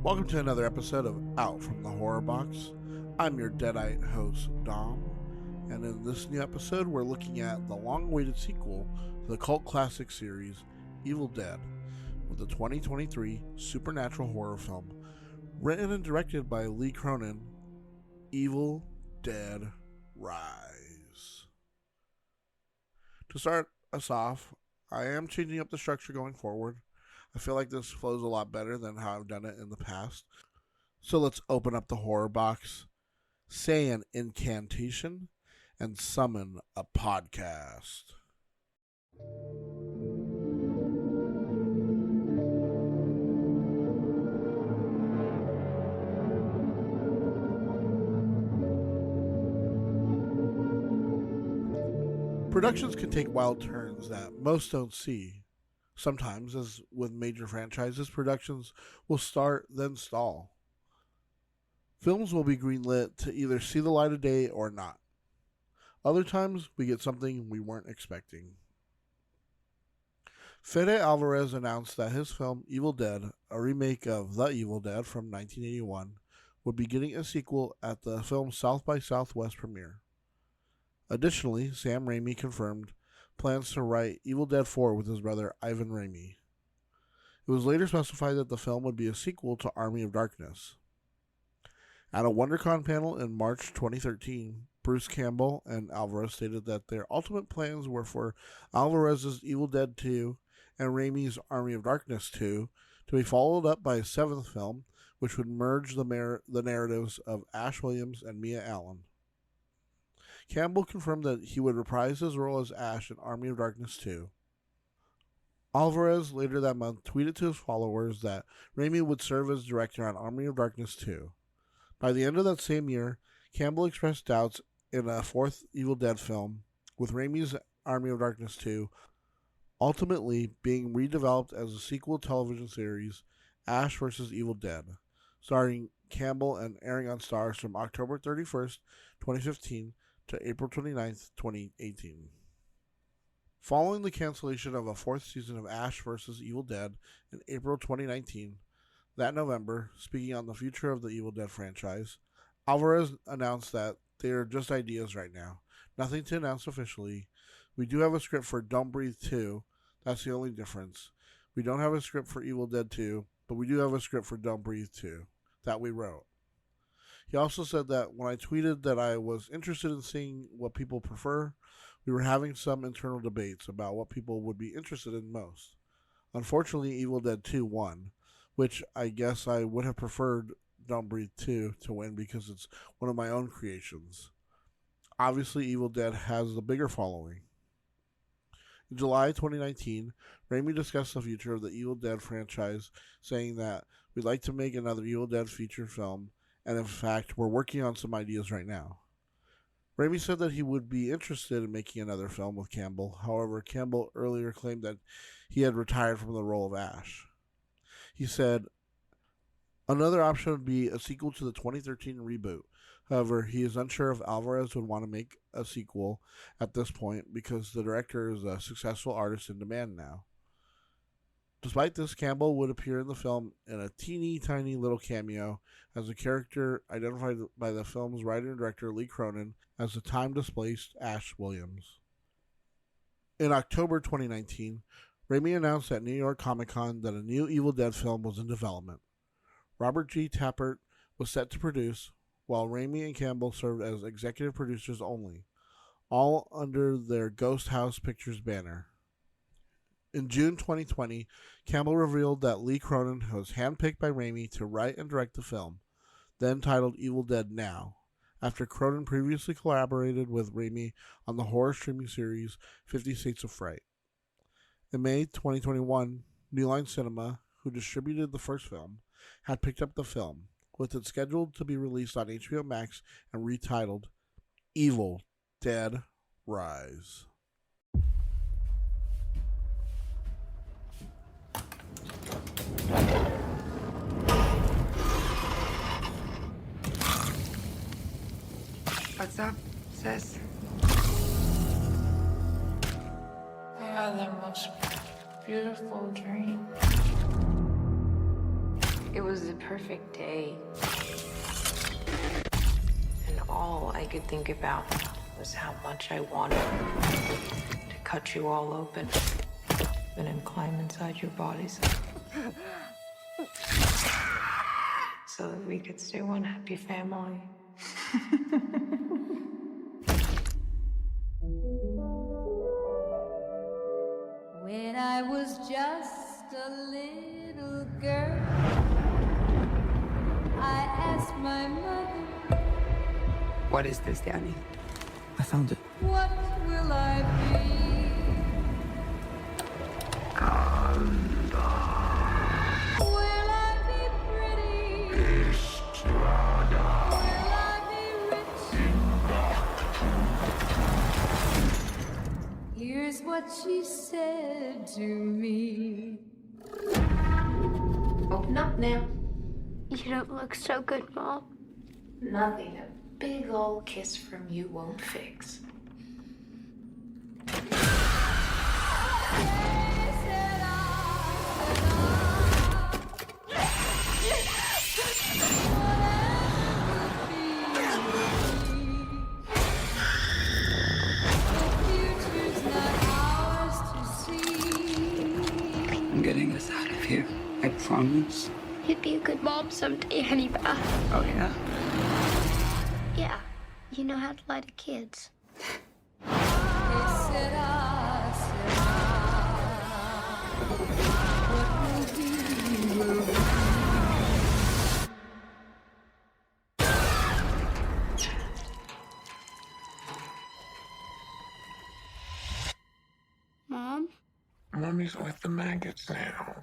Welcome to another episode of Out from the Horrorbox. I'm your Deadite host, Dom, and in this new episode, we're looking at the long-awaited sequel to the cult classic series, Evil Dead, with the 2023 supernatural horror film, written and directed by Lee Cronin, Evil Dead Rise. To start us off, I am changing up the structure going forward. I feel like this flows a lot better than how I've done it in the past. So let's open up the horror box, say an incantation, and summon a podcast. Productions can take wild turns that most don't see. Sometimes, as with major franchises, productions will start, then stall. Films will be greenlit to either see the light of day or not. Other times, we get something we weren't expecting. Fede Alvarez announced that his film Evil Dead, a remake of The Evil Dead from 1981, would be getting a sequel at the film's South by Southwest premiere. Additionally, Sam Raimi confirmed plans to write Evil Dead 4 with his brother Ivan Raimi. It was later specified that the film would be a sequel to Army of Darkness. At a WonderCon panel in March 2013, Bruce Campbell and Alvarez stated that their ultimate plans were for Alvarez's Evil Dead 2 and Raimi's Army of Darkness 2 to be followed up by a seventh film, which would merge the narratives of Ash Williams and Mia Allen. Campbell confirmed that he would reprise his role as Ash in Army of Darkness 2. Alvarez later that month tweeted to his followers that Raimi would serve as director on Army of Darkness 2. By the end of that same year, Campbell expressed doubts in a fourth Evil Dead film, with Raimi's Army of Darkness 2 ultimately being redeveloped as a sequel television series, Ash vs. Evil Dead, starring Campbell and airing on Starz from October 31st, 2015 to April 29th, 2018. Following the cancellation of a fourth season of Ash vs. Evil Dead in April 2019, that November, speaking on the future of the Evil Dead franchise, Alvarez announced that they are just ideas right now. Nothing to announce officially. We do have a script for Don't Breathe 2. That's the only difference. We don't have a script for Evil Dead 2, but we do have a script for Don't Breathe 2 that we wrote. He also said that when I tweeted that I was interested in seeing what people prefer, we were having some internal debates about what people would be interested in most. Unfortunately, Evil Dead 2 won, which I guess I would have preferred Don't Breathe 2 to win because it's one of my own creations. Obviously, Evil Dead has the bigger following. In July 2019, Raimi discussed the future of the Evil Dead franchise, saying that we'd like to make another Evil Dead feature film, and in fact, we're working on some ideas right now. Raimi said that he would be interested in making another film with Campbell. However, Campbell earlier claimed that he had retired from the role of Ash. He said, another option would be a sequel to the 2013 reboot. However, he is unsure if Alvarez would want to make a sequel at this point because the director is a successful artist in demand now. Despite this, Campbell would appear in the film in a teeny tiny little cameo as a character identified by the film's writer and director Lee Cronin as the time-displaced Ash Williams. In October 2019, Raimi announced at New York Comic Con that a new Evil Dead film was in development. Robert G. Tappert was set to produce, while Raimi and Campbell served as executive producers only, all under their Ghost House Pictures banner. In June 2020, Campbell revealed that Lee Cronin was handpicked by Raimi to write and direct the film, then titled Evil Dead Now, after Cronin previously collaborated with Raimi on the horror streaming series 50 States of Fright. In May 2021, New Line Cinema, who distributed the first film, had picked up the film, with it scheduled to be released on HBO Max and retitled Evil Dead Rise. What's up, sis? I had the most beautiful dream. It was the perfect day. And all I could think about was how much I wanted to cut you all open and then climb inside your bodies. So that we could stay one happy family. When I was just a little girl, I asked my mother, What is this, Danny? I found it. what will I be? Will I be pretty? Will I be rich? Here's what she said to me. Open up now. You don't look so good, Mom. Nothing a big old kiss from you won't fix. I'm getting us out of here. I promise. You'd be a good mom someday, Honeybah. Oh, yeah? Yeah, you know how to lie to kids. Mom? Mommy's with the maggots now.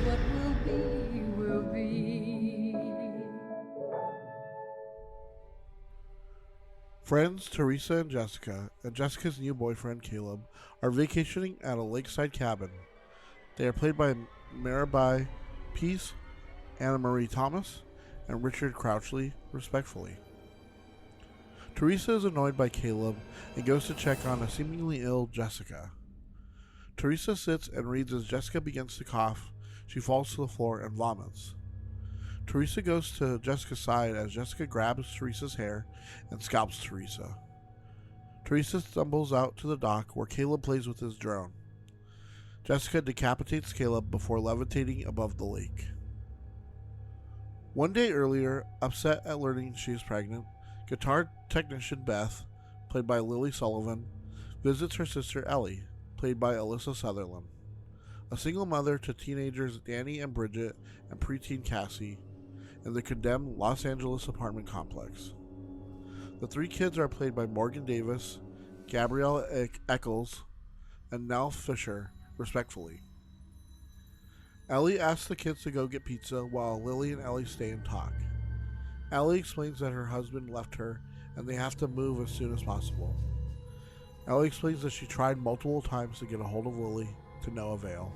What will be. Friends Teresa and Jessica's new boyfriend Caleb, are vacationing at a lakeside cabin. They are played by Maribel Pease, Anna Marie Thomas, and Richard Crouchley, respectively. Teresa is annoyed by Caleb and goes to check on a seemingly ill Jessica. Teresa sits and reads as Jessica begins to cough. She falls to the floor and vomits. Teresa goes to Jessica's side as Jessica grabs Teresa's hair and scalps Teresa. Teresa stumbles out to the dock where Caleb plays with his drone. Jessica decapitates Caleb before levitating above the lake. One day earlier, upset at learning she is pregnant, guitar technician Beth, played by Lily Sullivan, visits her sister Ellie, played by Alyssa Sutherland. A single mother to teenagers Danny and Bridget and preteen Cassie in the condemned Los Angeles apartment complex. The three kids are played by Morgan Davis, Gabrielle Eccles, and Nell Fisher, respectively. Ellie asks the kids to go get pizza while Lily and Ellie stay and talk. Ellie explains that her husband left her and they have to move as soon as possible. Ellie explains that she tried multiple times to get a hold of Lily, to no avail.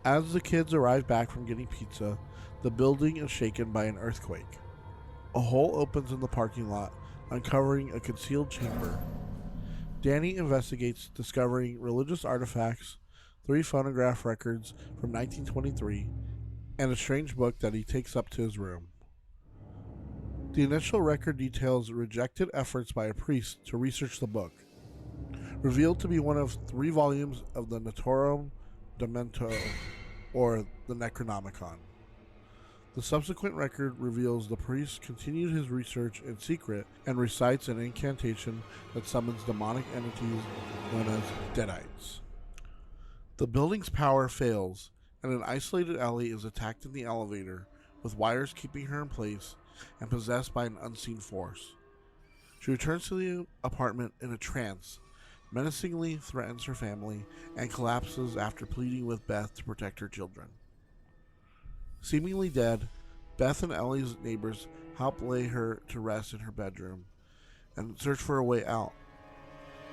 As the kids arrive back from getting pizza, the building is shaken by an earthquake. A hole opens in the parking lot, uncovering a concealed chamber. Danny investigates, discovering religious artifacts, 3 phonograph records from 1923, and a strange book that he takes up to his room. The initial record details rejected efforts by a priest to research the book, revealed to be one of 3 volumes of the Naturom Demento, or the Necronomicon. The subsequent record reveals the priest continued his research in secret and recites an incantation that summons demonic entities known as Deadites. The building's power fails, and an isolated Ellie is attacked in the elevator, with wires keeping her in place and possessed by an unseen force. She returns to the apartment in a trance, menacingly threatens her family, and collapses after pleading with Beth to protect her children. Seemingly dead, Beth and Ellie's neighbors help lay her to rest in her bedroom and search for a way out.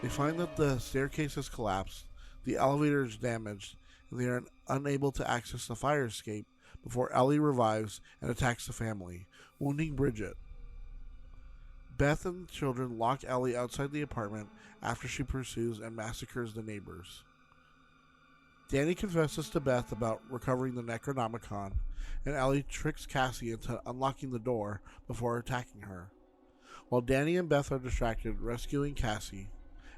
They find that the staircase has collapsed, the elevator is damaged, and they are unable to access the fire escape before Ellie revives and attacks the family, wounding Bridget. Beth and the children lock Ellie outside the apartment after she pursues and massacres the neighbors. Danny confesses to Beth about recovering the Necronomicon, and Ellie tricks Cassie into unlocking the door before attacking her. While Danny and Beth are distracted rescuing Cassie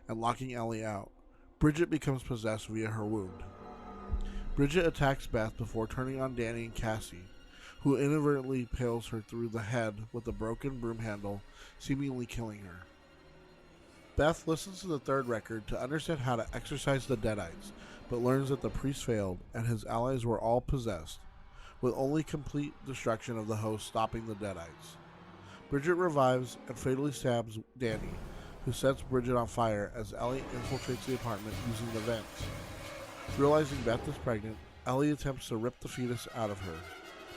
and locking Ellie out, Bridget becomes possessed via her wound. Bridget attacks Beth before turning on Danny and Cassie, who inadvertently impales her through the head with a broken broom handle, seemingly killing her. Beth listens to the third record to understand how to exorcise the Deadites, but learns that the priest failed and his allies were all possessed, with only complete destruction of the host stopping the Deadites. Bridget revives and fatally stabs Danny, who sets Bridget on fire as Ellie infiltrates the apartment using the vents. Realizing Beth is pregnant, Ellie attempts to rip the fetus out of her,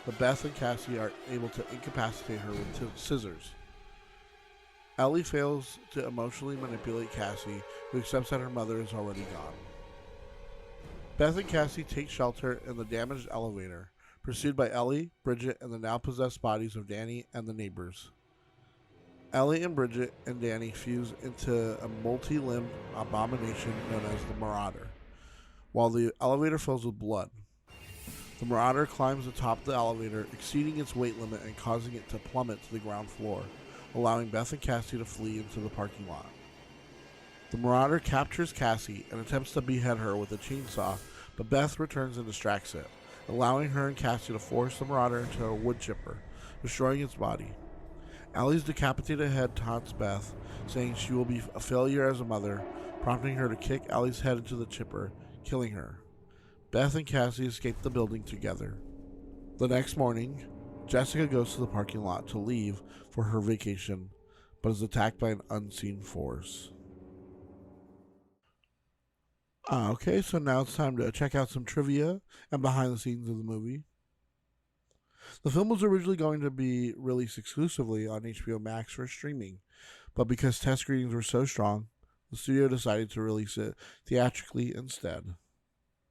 but Beth and Cassie are able to incapacitate her with scissors. Ellie fails to emotionally manipulate Cassie, who accepts that her mother is already gone. Beth and Cassie take shelter in the damaged elevator, pursued by Ellie, Bridget, and the now possessed bodies of Danny and the neighbors. Ellie and Bridget and Danny fuse into a multi-limbed abomination known as the Marauder, while the elevator fills with blood. The Marauder climbs atop the elevator, exceeding its weight limit and causing it to plummet to the ground floor, allowing Beth and Cassie to flee into the parking lot. The Marauder captures Cassie and attempts to behead her with a chainsaw, but Beth returns and distracts it, allowing her and Cassie to force the Marauder into a wood chipper, destroying its body. Allie's decapitated head taunts Beth, saying she will be a failure as a mother, prompting her to kick Allie's head into the chipper, killing her. Beth and Cassie escape the building together. The next morning, Jessica goes to the parking lot to leave for her vacation, but is attacked by an unseen force. Okay, so now it's time to check out some trivia and behind the scenes of the movie. The film was originally going to be released exclusively on HBO Max for streaming, but because test screenings were so strong, the studio decided to release it theatrically instead.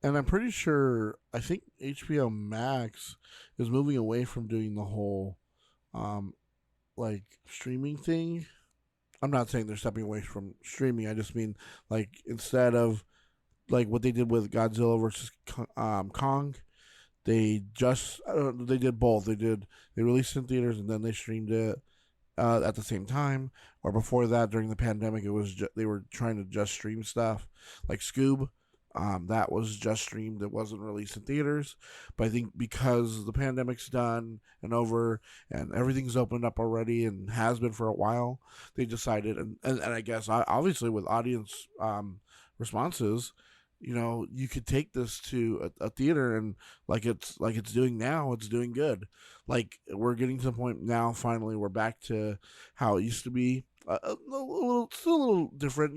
And I'm pretty sure, I think HBO Max is moving away from doing the whole, streaming thing. I'm not saying they're stepping away from streaming. I just mean, instead of, what they did with Godzilla versus Kong, they did both. They released it in theaters and then they streamed it at the same time. Or before that, during the pandemic, they were trying to just stream stuff, like Scoob. That was just streamed. It wasn't released in theaters. But I think because the pandemic's done and over and everything's opened up already and has been for a while, they decided, and I guess obviously with audience responses, you could take this to a theater and like it's doing now, it's doing good. We're getting to the point now, finally, we're back to how it used to be. Still a little different,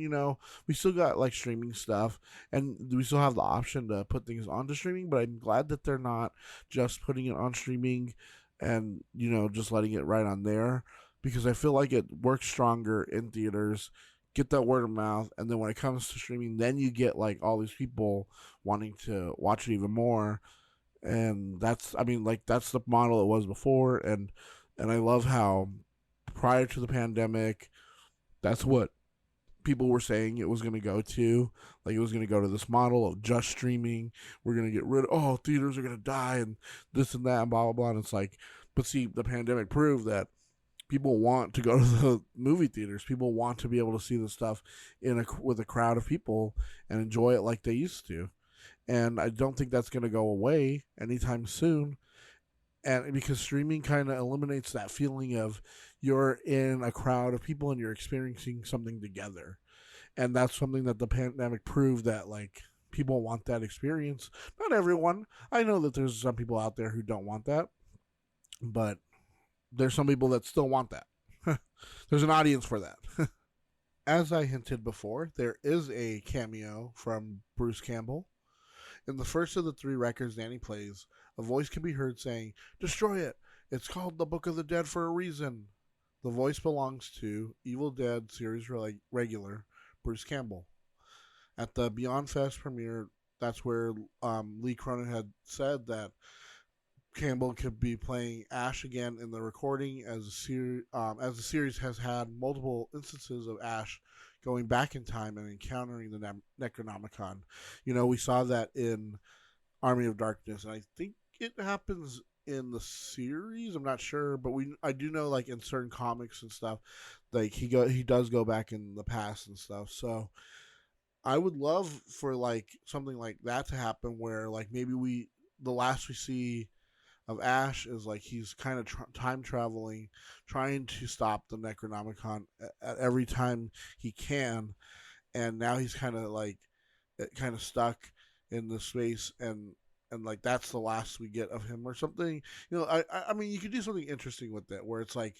we still got streaming stuff and we still have the option to put things onto streaming, but I'm glad that they're not just putting it on streaming and, just letting it right on there, because I feel like it works stronger in theaters, get that word of mouth, and then when it comes to streaming, then you get all these people wanting to watch it even more. And that's the model it was before, and I love how prior to the pandemic, that's what people were saying it was going to go to. It was going to go to this model of just streaming. We're going to get rid of, theaters are going to die and this and that and blah, blah, blah. And it's but see, the pandemic proved that people want to go to the movie theaters. People want to be able to see the stuff with a crowd of people and enjoy it like they used to. And I don't think that's going to go away anytime soon. And because streaming kind of eliminates that feeling of you're in a crowd of people and you're experiencing something together. And that's something that the pandemic proved, that people want that experience. Not everyone. I know that there's some people out there who don't want that, but there's some people that still want that. There's an audience for that. As I hinted before, there is a cameo from Bruce Campbell. In the first of the 3 records Danny plays, a voice can be heard saying, "Destroy it! It's called the Book of the Dead for a reason." The voice belongs to Evil Dead series regular Bruce Campbell. At the Beyond Fest premiere, that's where Lee Cronin had said that Campbell could be playing Ash again in the recording, as the series has had multiple instances of Ash going back in time and encountering the Necronomicon. We saw that in Army of Darkness, and I think it happens in the series. I'm not sure, but I do know, like, in certain comics and stuff, like he does go back in the past and stuff. So I would love for like something like that to happen, where like maybe the last we see of Ash is like he's kind of time traveling, trying to stop the Necronomicon at every time he can, and now he's kind of like stuck in the space, and like that's the last we get of him or something. I mean, you could do something interesting with that, where it's like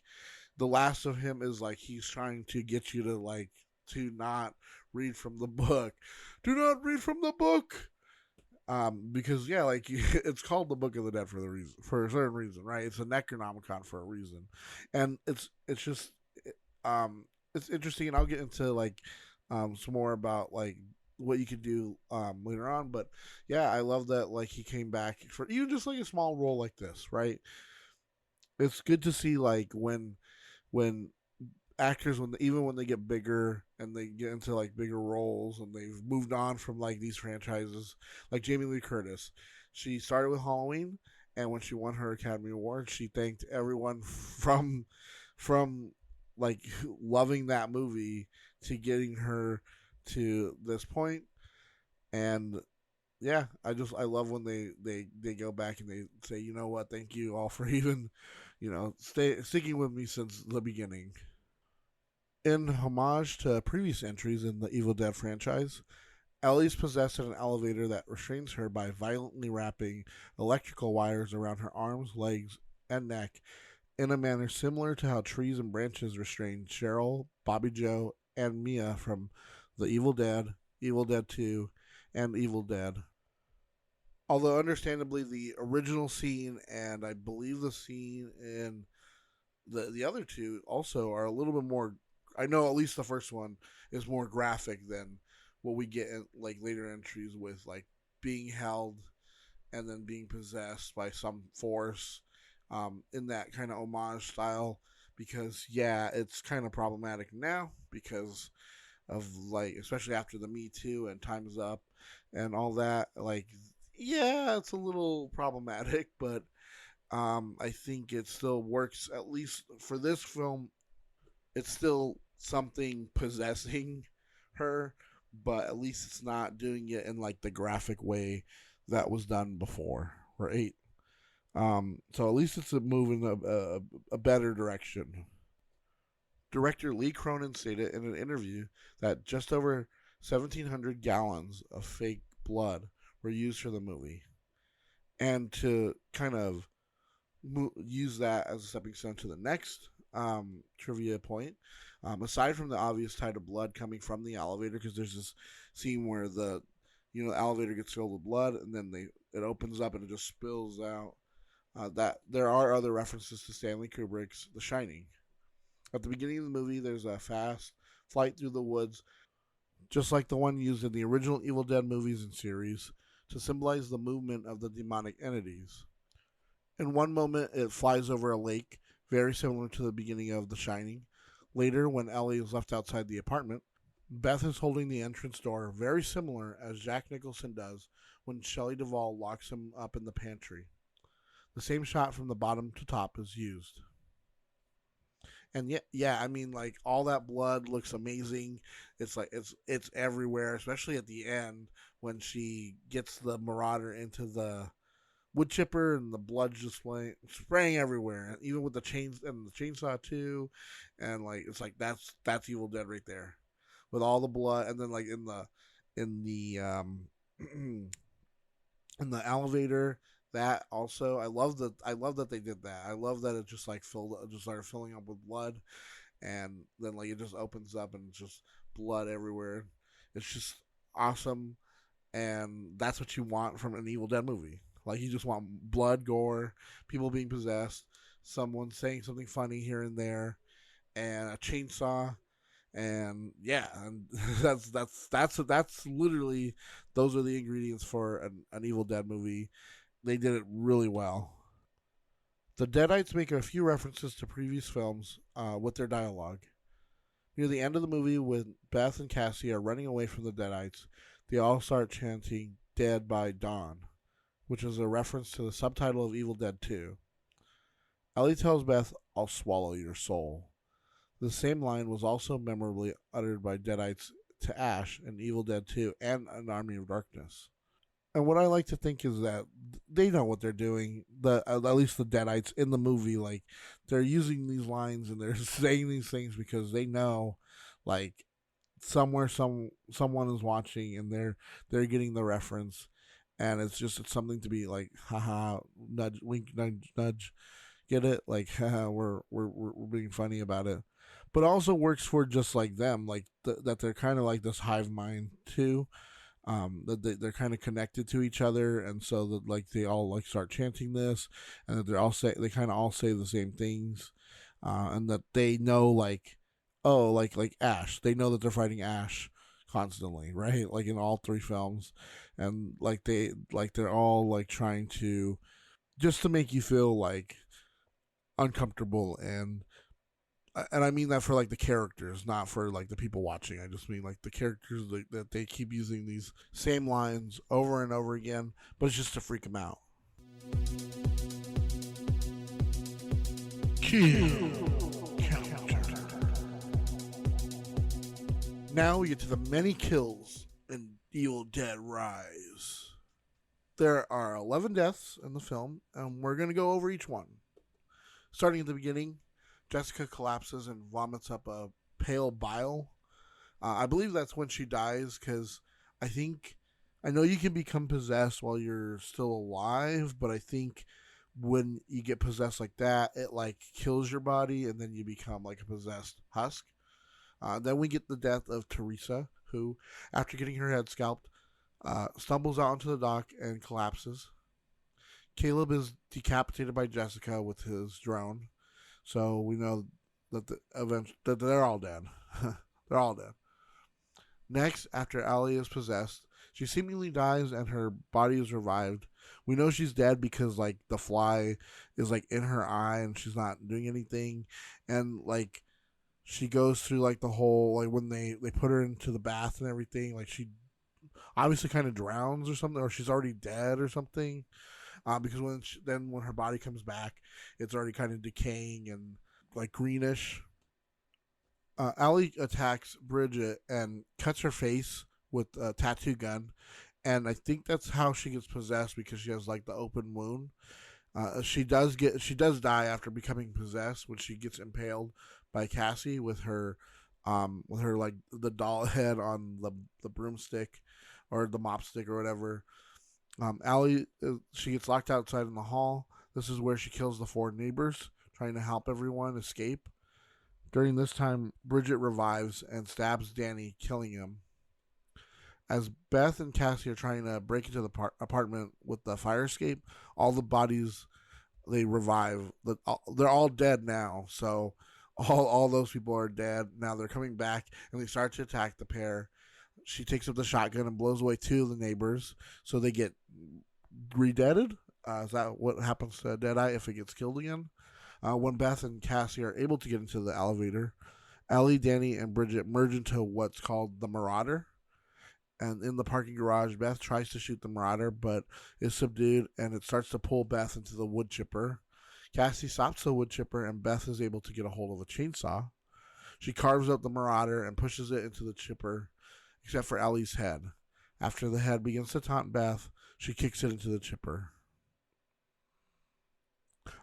the last of him is like he's trying to get you to not read from the book. Do not read from the book. Because yeah, like it's called the Book of the Dead for a certain reason, right? It's a Necronomicon for a reason, and it's just it's interesting, and I'll get into like some more about like what you could do later on. But yeah, I love that like he came back for even just like a small role like this, right? It's good to see like when actors, even when they get bigger and they get into like bigger roles and they've moved on from like these franchises, like Jamie Lee Curtis. She started with Halloween, and when she won her Academy Award, she thanked everyone from like loving that movie to getting her to this point. And yeah, I love when they go back and they say, you know what, thank you all for even sticking with me since the beginning. In homage to previous entries in the Evil Dead franchise, Ellie's possessed in an elevator that restrains her by violently wrapping electrical wires around her arms, legs, and neck in a manner similar to how trees and branches restrained Cheryl, Bobby Joe, and Mia from The Evil Dead, Evil Dead 2, and Evil Dead. Although understandably the original scene and I believe the scene in the other two also are a little bit more, I know at least the first one is more graphic than what we get in like later entries with like being held and then being possessed by some force, in that kind of homage style. Because yeah, it's kind of problematic now because of like, especially after the Me Too and Time's Up and all that. Like, yeah, it's a little problematic, but I think it still works, at least for this film. It's still something possessing her, but at least it's not doing it in like the graphic way that was done before, right? So at least it's a move in a better direction. Director Lee Cronin stated in an interview that just over 1,700 gallons of fake blood were used for the movie, and to kind of use that as a stepping stone to the next trivia point. Aside from the obvious tide of blood coming from the elevator, because there's this scene where the elevator gets filled with blood, and then it opens up and it just spills out. That there are other references to Stanley Kubrick's The Shining. At the beginning of the movie, there's a fast flight through the woods, just like the one used in the original Evil Dead movies and series, to symbolize the movement of the demonic entities. In one moment, it flies over a lake, very similar to the beginning of The Shining. Later, when Ellie is left outside the apartment, Beth is holding the entrance door, very similar as Jack Nicholson does when Shelley Duvall locks him up in the pantry. The same shot from the bottom to top is used. And yeah, I mean, like, all that blood looks amazing. It's like it's everywhere, especially at the end when she gets the Marauder into the wood chipper and the blood just spraying everywhere, and even with the chains and the chainsaw too. And like, it's like that's Evil Dead right there, with all the blood. And then like in the in the elevator, that also, I love that they did that. I love that it just like started filling up with blood, and then like it just opens up and it's just blood everywhere. It's just awesome, and that's what you want from an Evil Dead movie. Like, you just want blood, gore, people being possessed, someone saying something funny here and there, and a chainsaw, and yeah, and that's literally, those are the ingredients for an Evil Dead movie. They did it really well. The Deadites make a few references to previous films with their dialogue. Near the end of the movie, when Beth and Cassie are running away from the Deadites, they all start chanting Dead by Dawn, which is a reference to the subtitle of Evil Dead 2. Ellie tells Beth, "I'll swallow your soul." The same line was also memorably uttered by Deadites to Ash in Evil Dead 2 and An Army of Darkness. And what I like to think is that they know what they're doing. At least the Deadites in the movie, like, they're using these lines and they're saying these things because they know, like, somewhere someone is watching and they're getting the reference, and it's something to be like, haha, nudge, wink, nudge, nudge, get it? Like, haha, we're being funny about it. But also works for just like them, like that they're kind of like this hive mind too. That they're kind of connected to each other, and so that like they all like start chanting this, and that they kind of all say the same things, and that they know like, oh, like Ash, they know that they're fighting Ash constantly, right? Like in all three films, and they're all like trying to just to make you feel like uncomfortable, and I mean that for like the characters, not for like the people watching. I just mean like the characters that they keep using these same lines over and over again, but it's just to freak them out. Kill counter. Now we get to the many kills in Evil Dead Rise. There are 11 deaths in the film, and we're going to go over each one. Starting at the beginning, Jessica collapses and vomits up a pale bile. I believe that's when she dies, because I know you can become possessed while you're still alive, but I think when you get possessed like that, it like kills your body and then you become like a possessed husk. Then we get the death of Teresa, who, after getting her head scalped, stumbles out onto the dock and collapses. Caleb is decapitated by Jessica with his drone. So we know that that they're all dead. They're all dead. Next, after Allie is possessed, she seemingly dies and her body is revived. We know she's dead because like the fly is like in her eye and she's not doing anything, and like she goes through like the whole like when they put her into the bath and everything, like she obviously kind of drowns or something, or she's already dead or something. Because when her body comes back, it's already kind of decaying and like greenish. Allie attacks Bridget and cuts her face with a tattoo gun, and I think that's how she gets possessed, because she has like the open wound. She does die after becoming possessed when she gets impaled by Cassie with her like the doll head on the broomstick or the mop stick or whatever. Allie, she gets locked outside in the hall. This is where she kills the 4 neighbors, trying to help everyone escape. During this time, Bridget revives and stabs Danny, killing him. As Beth and Cassie are trying to break into the apartment with the fire escape, all the bodies they revive. They're all dead now, so all those people are dead. Now they're coming back, and they start to attack the pair. She takes up the shotgun and blows away 2 of the neighbors, so they get re-deaded. Is that what happens to a Deadeye if it gets killed again? When Beth and Cassie are able to get into the elevator, Ellie, Danny, and Bridget merge into what's called the Marauder. And in the parking garage, Beth tries to shoot the Marauder, but is subdued, and it starts to pull Beth into the wood chipper. Cassie stops the wood chipper, and Beth is able to get a hold of a chainsaw. She carves up the Marauder and pushes it into the chipper, except for Ellie's head. After the head begins to taunt Beth, she kicks it into the chipper.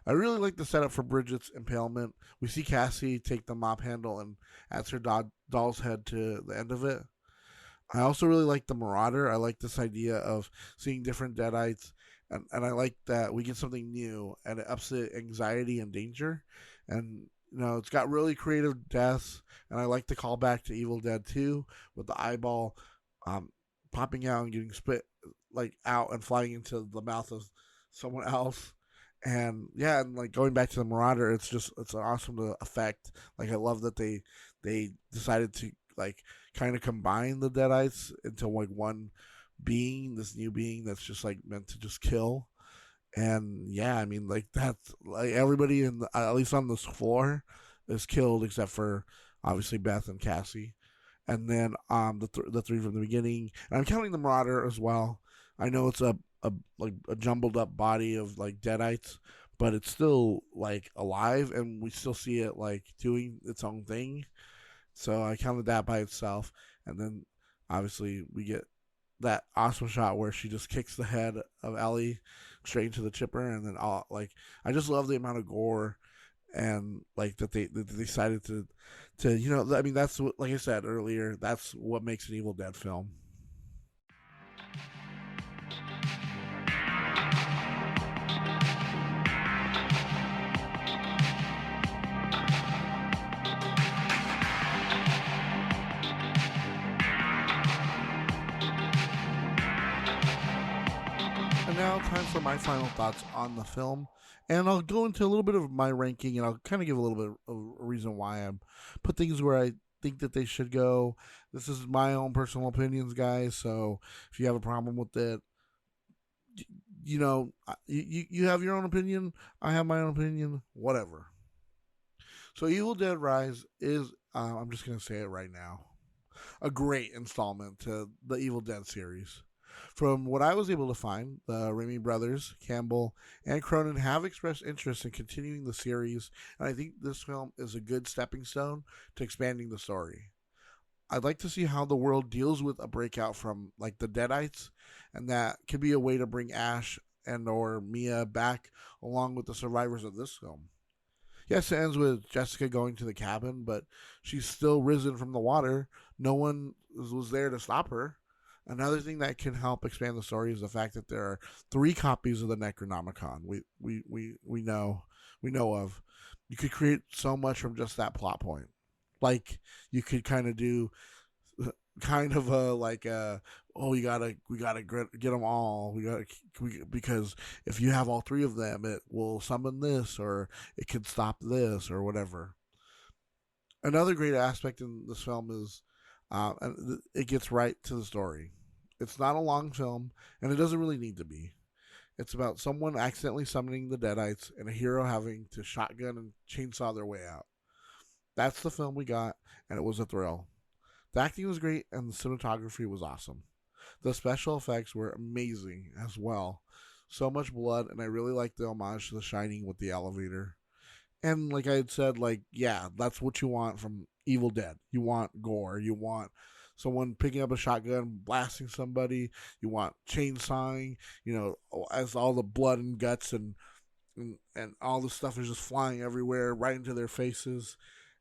I really like the setup for Bridget's impalement. We see Cassie take the mop handle and adds her doll's head to the end of it. I also really like the Marauder. I like this idea of seeing different Deadites, and I like that we get something new, and it ups the anxiety and danger. And it's got really creative deaths, and I like the callback to Evil Dead 2 with the eyeball popping out and getting spit like out and flying into the mouth of someone else. And yeah, and like going back to the Marauder, it's an awesome effect. Like I love that they decided to like kind of combine the Deadites into like one being, this new being that's just like meant to just kill. And yeah, I mean, like that's like everybody in at least on this floor is killed except for obviously Beth and Cassie, and then the three from the beginning. And I'm counting the Marauder as well. I know it's a like a jumbled up body of like deadites, but it's still like alive, and we still see it like doing its own thing. So I counted that by itself, and then obviously we get that awesome shot where she just kicks the head of Ellie straight into the chipper, and then all like I just love the amount of gore and like that they decided to I mean that's what, like I said earlier, that's what makes an Evil Dead film. And now time for my final thoughts on the film. And I'll go into a little bit of my ranking, and I'll kind of give a little bit of a reason why I put things where I think that they should go. This is my own personal opinions, guys. So if you have a problem with it, you have your own opinion. I have my own opinion. Whatever. So Evil Dead Rise is, I'm just going to say it right now, a great installment to the Evil Dead series. From what I was able to find, the Raimi brothers, Campbell, and Cronin have expressed interest in continuing the series, and I think this film is a good stepping stone to expanding the story. I'd like to see how the world deals with a breakout from like the Deadites, and that could be a way to bring Ash and or Mia back along with the survivors of this film. Yes, it ends with Jessica going to the cabin, but she's still risen from the water. No one was there to stop her. Another thing that can help expand the story is the fact that there are 3 copies of the Necronomicon. We know of. You could create so much from just that plot point. Like you could kind of do kind of a like a we gotta get them all. Because if you have all 3 of them, it will summon this, or it can stop this, or whatever. Another great aspect in this film is and it gets right to the story. It's not a long film, and it doesn't really need to be. It's about someone accidentally summoning the Deadites and a hero having to shotgun and chainsaw their way out. That's the film we got, and it was a thrill. The acting was great, and the cinematography was awesome. The special effects were amazing as well. So much blood, and I really liked the homage to The Shining with the elevator. And like I had said, like, yeah, that's what you want from Evil Dead. You want gore. You want someone picking up a shotgun, blasting somebody. You want chainsawing, as all the blood and guts and all the stuff is just flying everywhere, right into their faces.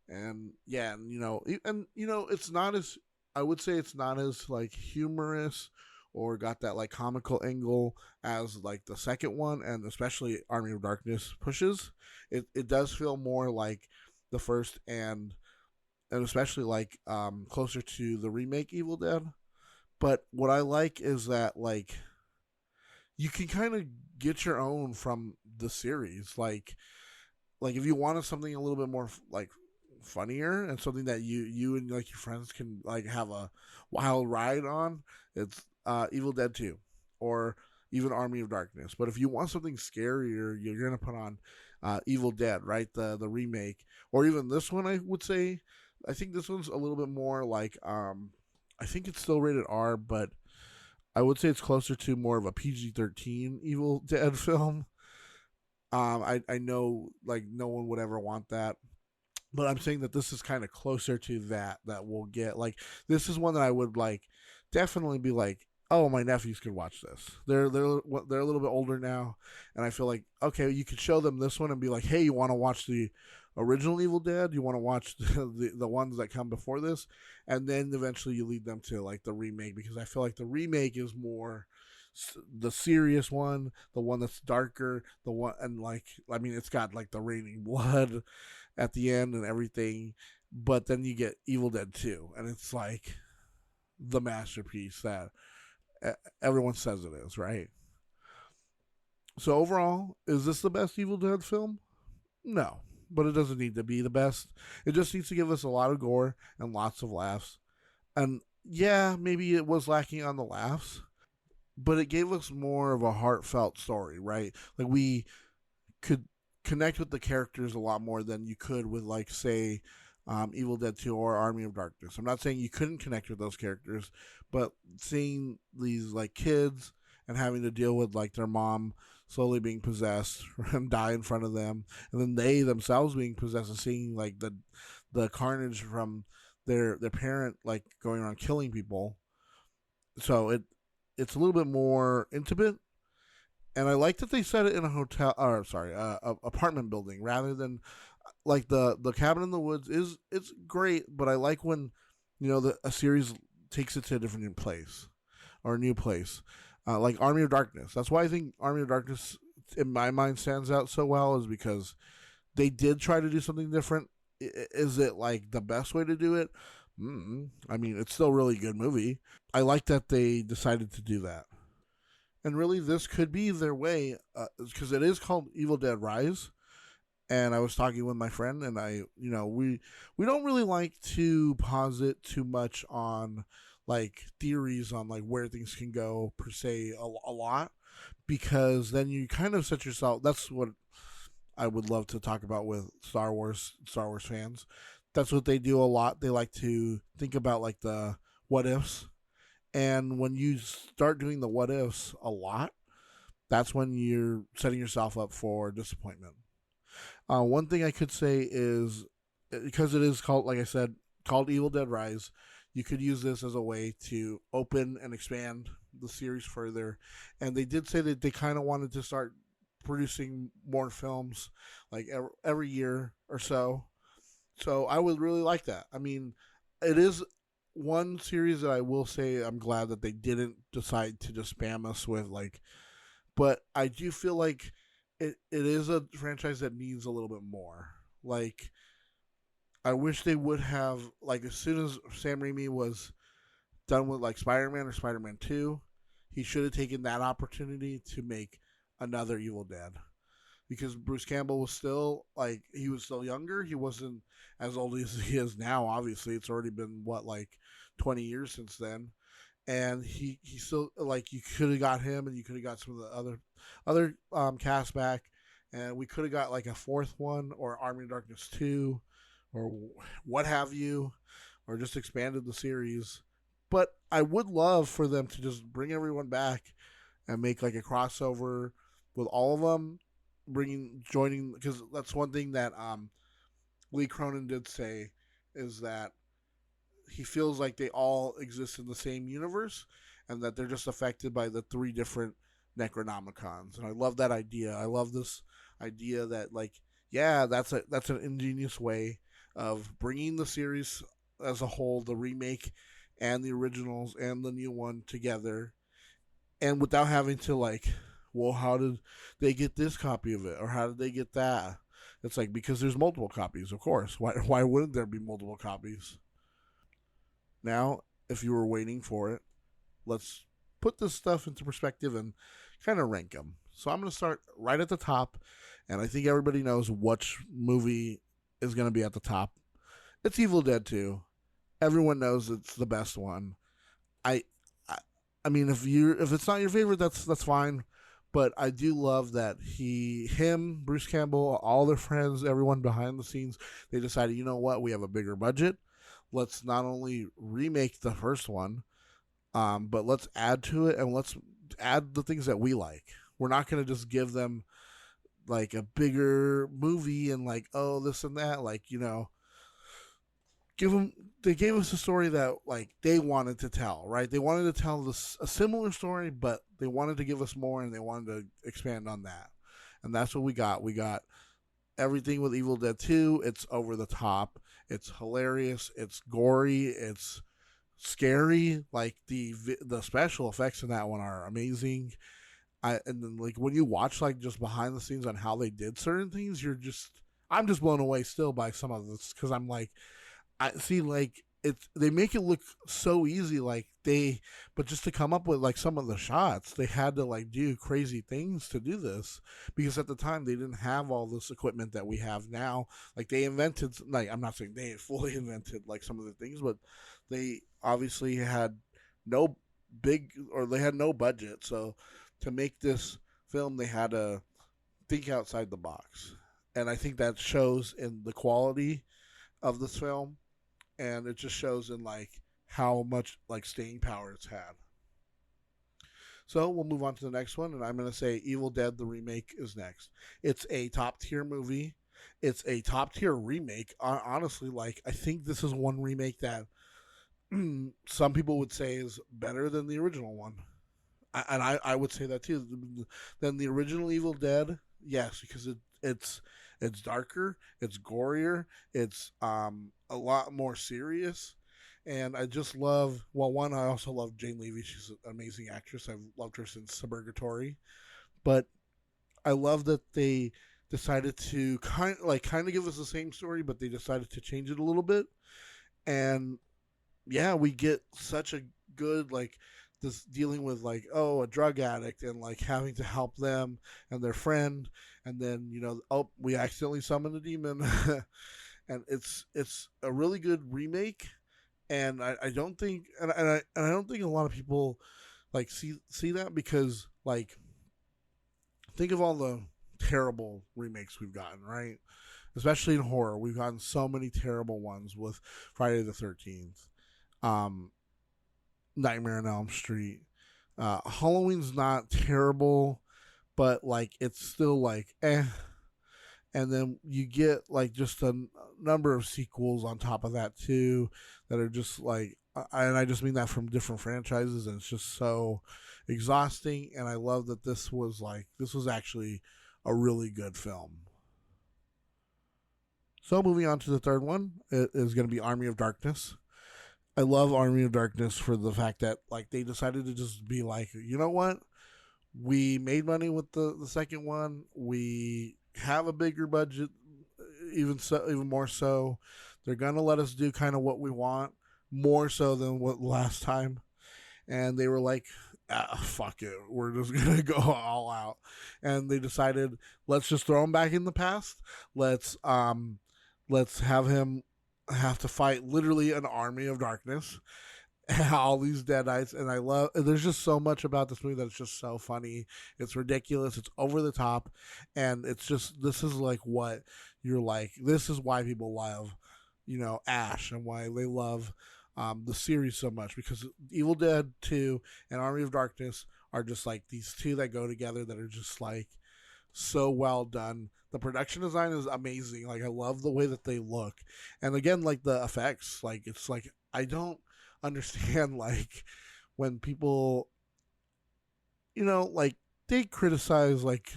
And yeah, it's not as, I would say it's not as like humorous or got that like comical angle as like the second one, and especially Army of Darkness pushes. It does feel more like the first, and especially like closer to the remake Evil Dead. But what I like is that like you can kind of get your own from the series. Like if you wanted something a little bit more like funnier and something that you and like your friends can like have a wild ride on, it's Evil Dead 2 or even Army of Darkness. But if you want something scarier, you're gonna put on Evil Dead, right? The remake, or even this one. I would say, I think this one's a little bit more like I think it's still rated R, but I would say it's closer to more of a PG-13 Evil Dead film. I know like no one would ever want that, but I'm saying that this is kind of closer to that we'll get. Like this is one that I would like definitely be like, oh, my nephews could watch this. They're a little bit older now, and I feel like okay, you could show them this one and be like, hey, you want to watch the original Evil Dead? You want to watch the ones that come before this, and then eventually you lead them to like the remake, because I feel like the remake is more the serious one, the one that's darker, the one, and like I mean it's got like the raining blood at the end and everything, but then you get Evil Dead 2, and it's like the masterpiece that everyone says it is, right? So overall, is this the best Evil Dead film? No, but it doesn't need to be the best. It just needs to give us a lot of gore and lots of laughs. And yeah, maybe it was lacking on the laughs, but it gave us more of a heartfelt story, right? Like we could connect with the characters a lot more than you could with, like, say, Evil Dead 2 or Army of Darkness. I'm not saying you couldn't connect with those characters, but seeing these, like, kids and having to deal with, like, their mom slowly being possessed and die in front of them, and then they themselves being possessed and seeing, like, the carnage from their parent, like, going around killing people. So it's a little bit more intimate, and I like that they set it in a hotel, or sorry, a apartment building rather than like the cabin in the woods. It's great, but I like when a series takes it to a different place or a new place, like Army of Darkness. That's why I think Army of Darkness, in my mind, stands out so well, is because they did try to do something different. Is it like the best way to do it? I mean, it's still a really good movie. I like that they decided to do that. And really, this could be their way, because it is called Evil Dead Rise. And I was talking with my friend, and we don't really like to posit too much on, like, theories on, like, where things can go per se a lot, because then you kind of set yourself. That's what I would love to talk about with Star Wars fans. That's what they do a lot. They like to think about, like, the what ifs. And when you start doing the what ifs a lot, that's when you're setting yourself up for disappointment. One thing I could say is, because it is called, like I said, called Evil Dead Rise, you could use this as a way to open and expand the series further. And they did say that they kind of wanted to start producing more films, like every year or so. So I would really like that. I mean, it is one series that I will say I'm glad that they didn't decide to just spam us with, like, but I do feel like it is a franchise that needs a little bit more. Like, I wish they would have, like, as soon as Sam Raimi was done with, like, Spider-Man or Spider-Man 2, he should have taken that opportunity to make another Evil Dead. Because Bruce Campbell was still, like, he was still younger. He wasn't as old as he is now, obviously. It's already been, 20 years since then. And he still, like, you could have got him, and you could have got some of the other cast back, and we could have got, like, a fourth one, or Army of Darkness 2, or what have you, or just expanded the series. But I would love for them to just bring everyone back and make, like, a crossover with all of them, joining, because that's one thing that Lee Cronin did say, is that he feels like they all exist in the same universe, and that they're just affected by the 3 different Necronomicons. And I love that idea. I love this idea that, like, yeah, that's an ingenious way of bringing the series as a whole, the remake and the originals and the new one together, and without having to, like, well, how did they get this copy of it, or how did they get that? It's like, because there's multiple copies, of course. Why wouldn't there be multiple copies? Now, if you were waiting for it, let's put this stuff into perspective and kind of rank them. So I'm going to start right at the top, and I think everybody knows which movie is going to be at the top. It's Evil Dead 2. Everyone knows it's the best one. I mean, if it's not your favorite, that's fine. But I do love that Bruce Campbell, all their friends, everyone behind the scenes, they decided, you know what, we have a bigger budget. Let's not only remake the first one, but let's add to it, and let's add the things that we like. We're not going to just give them, like, a bigger movie and, like, oh, this and that. Like, they gave us a story that, like, they wanted to tell, right? They wanted to tell a similar story, but they wanted to give us more, and they wanted to expand on that. And that's what we got. We got everything with Evil Dead 2. It's over the top. It's hilarious. It's gory. It's scary. Like, the special effects in that one are amazing. And then, like, when you watch, like, just behind the scenes on how they did certain things, I'm just blown away still by some of this, because I'm like, I see, like, they make it look so easy, but just to come up with, like, some of the shots, they had to, like, do crazy things to do this, because at the time they didn't have all this equipment that we have now. Like, they invented, like, I'm not saying they fully invented, like, some of the things, but they obviously had no big, or they had no budget, so to make this film they had to think outside the box, and I think that shows in the quality of this film, and it just shows in like how much like staying power it's had. So we'll move on to the next one, and I'm going to say Evil Dead the remake is next. It's a top tier movie. It's a top tier remake. Honestly, like I think this is one remake that some people would say is better than the original one, and I would say that too. Than the original Evil Dead, yes, because it's darker, it's gorier, it's a lot more serious, and I just love. Well, one, I also love Jane Levy. She's an amazing actress. I've loved her since Suburgatory, but I love that they decided to kind of give us the same story, but they decided to change it a little bit, and yeah, we get such a good like this dealing with like, oh, a drug addict and like having to help them and their friend, and then oh, we accidentally summoned a demon. And it's a really good remake, and I don't think and I don't think a lot of people like see that, because like think of all the terrible remakes we've gotten, right? Especially in horror, we've gotten so many terrible ones with Friday the 13th, Nightmare on Elm Street. Halloween's not terrible, but like it's still like eh. And then you get like just a number of sequels on top of that too, that are just like, and I just mean that from different franchises, and it's just so exhausting. And I love that this was actually a really good film. So moving on to the third one, it is going to be Army of Darkness. I love Army of Darkness for the fact that like they decided to just be like, you know what, we made money with the second one, we have a bigger budget, even more so. They're gonna let us do kind of what we want, more so than what last time. And they were like, fuck it, we're just gonna go all out. And they decided, let's just throw him back in the past. Let's have him have to fight literally an army of darkness, all these deadites. And there's just so much about this movie that's just so funny. It's ridiculous, it's over the top, and it's just, this is like what you're like, this is why people love Ash, and why they love the series so much, because Evil Dead 2 and Army of Darkness are just like these two that go together, that are just like so well done. The production design is amazing. Like I love the way that they look, and again, like the effects, like it's like I don't understand like when people like they criticize like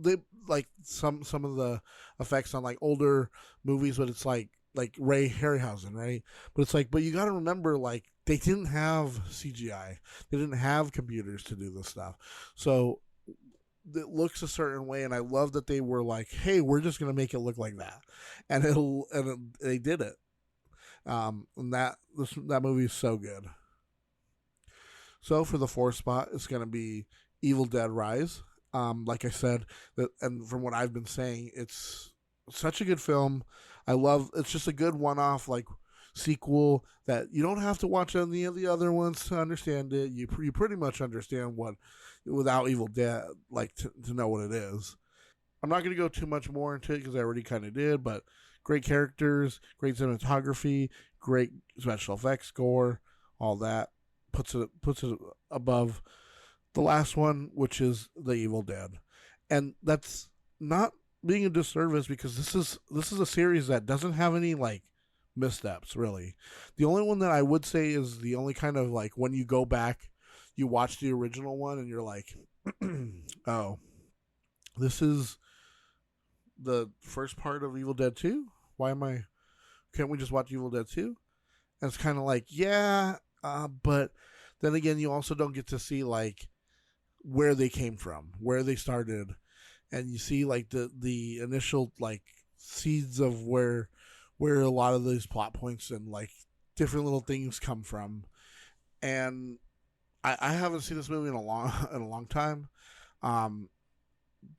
they like some of the effects on like older movies, but it's like Ray Harryhausen, right? But it's like, but you got to remember, like they didn't have CGI, they didn't have computers to do this stuff, so it looks a certain way. And I love that they were like, hey, we're just gonna make it look like that, and they did it. And that movie is so good. So for the fourth spot, it's gonna be Evil Dead Rise. Like I said, and from what I've been saying, it's such a good film. It's just a good one-off like sequel that you don't have to watch any of the other ones to understand it. You pretty much understand what without Evil Dead, like to know what it is. I'm not going to go too much more into it because I already kind of did, but great characters, great cinematography, great special effects score, all that puts it above the last one, which is The Evil Dead. And that's not being a disservice, because this is a series that doesn't have any like missteps really. The only one that I would say is the only kind of like when you go back, you watch the original one and you're like, oh, this is the first part of Evil Dead 2? Can't we just watch Evil Dead 2? And it's kind of like, yeah, but then again, you also don't get to see like where they came from, where they started, and you see like the initial like seeds of where a lot of these plot points and like different little things come from. And I haven't seen this movie in a long time,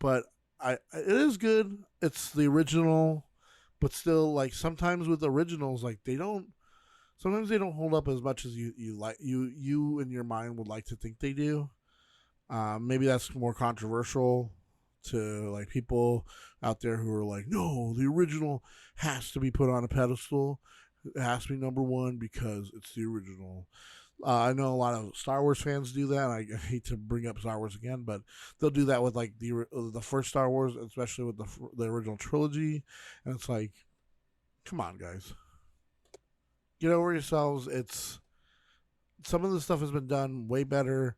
but it is good. It's the original, but still, like sometimes with originals, like they don't sometimes they don't hold up as much as you in your mind would like to think they do. Maybe that's more controversial to like people out there who are like, no, the original has to be put on a pedestal. It has to be number one because it's the original. I know a lot of Star Wars fans do that. I hate to bring up Star Wars again, but they'll do that with like the first Star Wars, especially with the original trilogy. And it's like, come on, guys, get over yourselves. It's some of the stuff has been done way better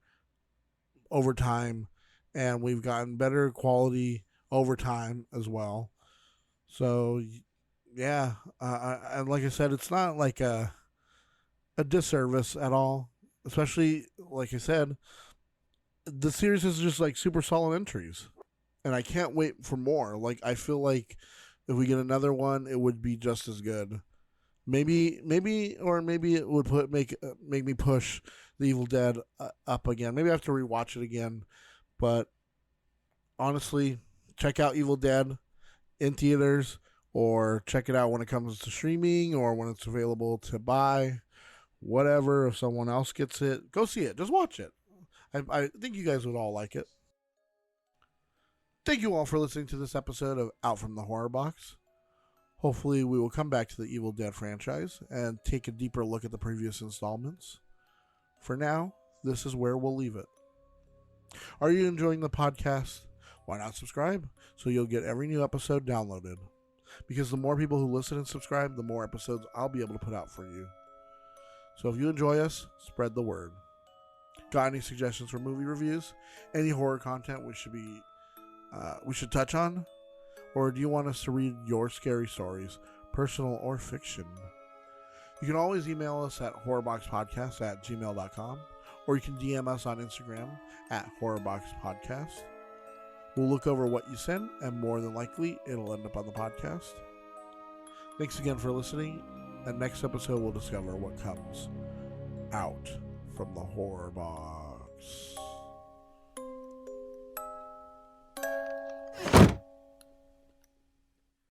over time, and we've gotten better quality over time as well. So, yeah, and like I said, it's not like a disservice at all. Especially, like I said, the series is just like super solid entries, and I can't wait for more. Like I feel like if we get another one, it would be just as good. Maybe it would make me push the Evil Dead up again. Maybe I have to rewatch it again. But honestly, check out Evil Dead in theaters, or check it out when it comes to streaming, or when it's available to buy. Whatever, if someone else gets it, go see it. Just watch it. I think you guys would all like it. Thank you all for listening to this episode of Out from the Horror Box. Hopefully we will come back to the Evil Dead franchise and take a deeper look at the previous installments. For now, this is where we'll leave it. Are you enjoying the podcast? Why not subscribe so you'll get every new episode downloaded? Because the more people who listen and subscribe, the more episodes I'll be able to put out for you. So if you enjoy us, spread the word. Got any suggestions for movie reviews? Any horror content we should touch on? Or do you want us to read your scary stories, personal or fiction? You can always email us at horrorboxpodcast@gmail.com, or you can DM us on Instagram at horrorboxpodcast. We'll look over what you send, and more than likely, it'll end up on the podcast. Thanks again for listening, and next episode we'll discover what comes out from the horror box.